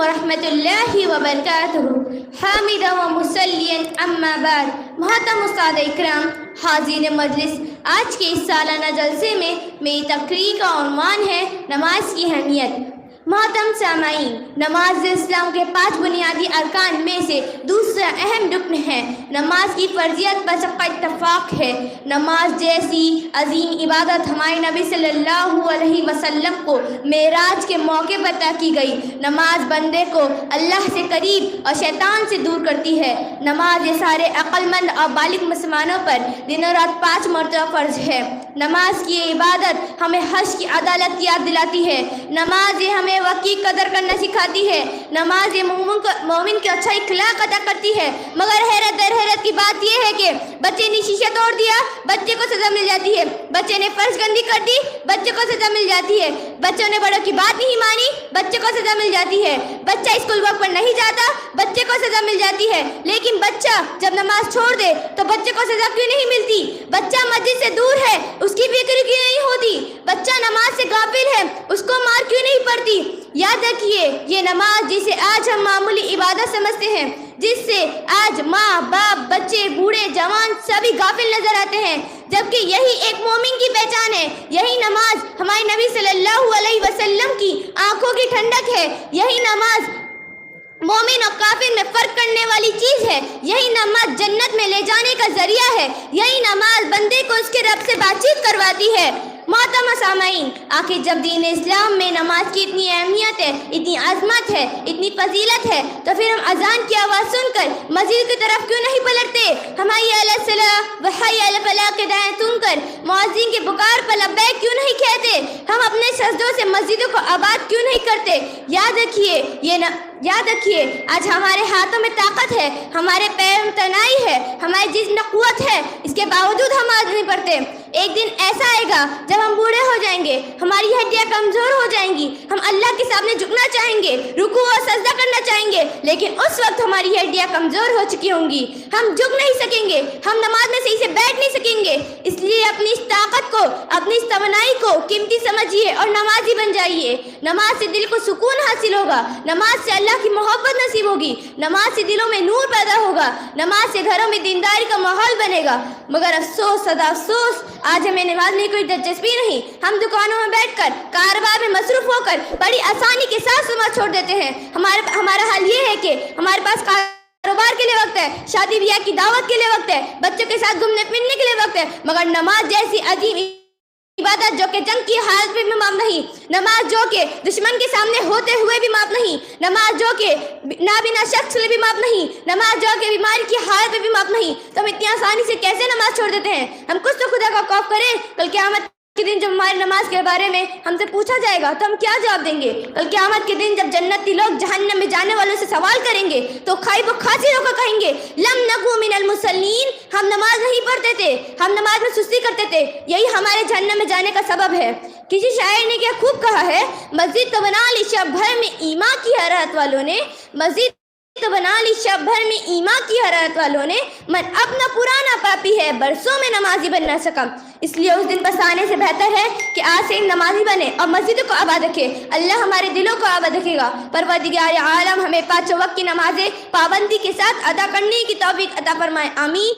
वरहमतुल्लाहि वबरकातुहू। हामिदा व मुसल्लियन अम्मा बाद। मोहतरम उस्ताद इकराम, हाज़िर मजलिस, आज के इस सालाना जलसे में मेरी तकरीर का उन्वान है नमाज की अहमियत। मोहतरम सामाईन, नमाज इस्लाम के 5 बुनियादी अरकान में से दूसरा अहम रुकन है। नमाज की फर्जियत पर सबका इत्तफाक है। नमाज जैसी अजीम इबादत हमारे नबी सल्लल्लाहु अलैहि वसल्लम को मेराज के मौके पर अता की गई। नमाज बंदे को अल्लाह से करीब और शैतान से दूर करती है। नमाज ये सारे अक्लमंद और बालिग मुसलमानों पर दिनों रात 5 मरतबा फ़र्ज है। नमाज की इबादत हमें हज की अदालत की याद दिलाती है। नमाज हमें वक्त की कदर करना सिखाती है। नमाज मोमिन को अच्छा इखलाक अदा करती है। मगर हैरत की बात यह है कि बच्चे ने शीशा तोड़ दिया, बच्चे को सजा मिल जाती है। बच्चे ने फर्ज गंदी कर दी, बच्चे को सजा मिल जाती है। बच्चों ने बड़ों की बात नहीं मानी, बच्चे को सजा मिल जाती है। बच्चा स्कूल वक्त पर नहीं जाता, बच्चे को सजा मिल जाती है। लेकिन बच्चा जब नमाज छोड़ दे तो बच्चे को सजा क्यों नहीं मिलती? बच्चा मस्जिद से दूर है, उसकी फिक्र क्यों नहीं होती? बच्चा नमाज से गाफिल है, उसको मार क्यों नहीं पड़ती? याद रखिए, ये नमाज जिसे आज हम मामूली इबादत समझते हैं, जिससे आज माँ बाप बच्चे बूढ़े जवान सभी गाफिल नजर आते हैं, जबकि यही एक मोमिन की पहचान है। यही नमाज हमारे नबी सल्लल्लाहु अलैहि वसल्लम की आंखों की ठंडक है। यही नमाज मोमिन और काफिर में फर्क करने वाली चीज है। यही नमाज जन्नत में ले जाने का जरिया है। यही नमाज बंदे को उसके रब से बातचीत करवाती है। मोहतरम सामाईन, आखिर जब दीन इस्लाम में नमाज की इतनी अहमियत है, इतनी अजमत है, इतनी फजीलत है, तो फिर हम अजान की आवाज़ सुनकर मस्जिद की तरफ क्यों नहीं पलटते? हम हय्या अला सलाह व हय्या अला फलाह के दाएं सुनकर मुअज्जिन के पुकार पर लब्बैक क्यों नहीं कहते? हम अपने सजदों से मस्जिदों को आबाद क्यों नहीं करते? याद रखिए, आज हमारे हाथों में ताकत है, हमारे पैरों में तनाई है, हमारे जिस्म में कुव्वत है, इसके बावजूद हम आज नहीं पढ़ते। एक दिन ऐसा आएगा जब हम बूढ़े हो जाएंगे, हमारी हड्डियां कमजोर हो जाएंगी, हम अल्लाह के सामने झुकना चाहेंगे, रुकू और सजदा करना चाहेंगे, लेकिन उस वक्त हमारी हड्डियां कमजोर हो चुकी होंगी, हम झुक नहीं सकेंगे, हम नमाज में सही से बैठ नहीं सकेंगे। इसलिए अपनी इस ताकत को, अपनी इस तमन्नाई को कीमती समझिए और नमाजी बन जाइए। नमाज से दिल को सुकून हासिल होगा, नमाज से अल्लाह की मोहब्बत नसीब होगी, नमाज से दिलों में नूर पैदा होगा, नमाज से घरों में दीनदारी का माहौल बनेगा। मगर अफसोस सदा अफसोस, आज हमें नमाज में कोई दिलचस्पी नहीं। हम दुकानों में बैठकर कारोबार में मसरूफ होकर बड़ी आसानी के साथ नमाज छोड़ देते हैं। हमारा हाल ये है कि हमारे पास कारोबार के लिए वक्त है, शादी ब्याह की दावत के लिए वक्त है, बच्चों के साथ घूमने फिरने के लिए वक्त है, मगर नमाज जैसी अजीम इबादत जो कि जंग की हालत में भी माफ नहीं, नमाज जो कि दुश्मन के सामने होते हुए भी माफ नहीं, नमाज जो कि नाबिना शख्स भी माफ नहीं, नमाज जो कि बीमारी की हालत में भी माफ नहीं, तो हम इतनी आसानी से कैसे नमाज छोड़ देते हैं? हम कुछ तो खुदा का खौफ करें। कल क़यामत के दिन जब हमारी नमाज के बारे में हमसे पूछा जाएगा तो हम क्या जवाब देंगे? कल क़यामत के दिन जब जन्नती लोग जहन्नम में जाने वालों से सवाल करेंगे तो खाई वो खासी होकर कहेंगे, लम नकू मिनल मुसल्लीन, हम नमाज नहीं पढ़ते थे, हम नमाज में सुस्ती करते थे, यही हमारे जहन्नम में जाने का सबब है। किसी शायर ने क्या खूब कहा है, मस्जिद तो बना ली शब भर में ईमान की हरारत वालों ने, मस्जिद तो बना ली शब भर में ईमान की हरारत वालों ने, मन अपना पुराना पापी है, बरसों में नमाजी बन ना सका। इसलिए उस दिन बसाने से बेहतर है कि आज से नमाजी बने और मस्जिद को आबाद रखे। अल्लाह हमारे दिलों को आबाद रखेगा। परवरदिगार आलम हमें 5 वक्त की नमाजें पाबंदी के साथ अदा करने की तौफीक अता फरमाए। आमीन।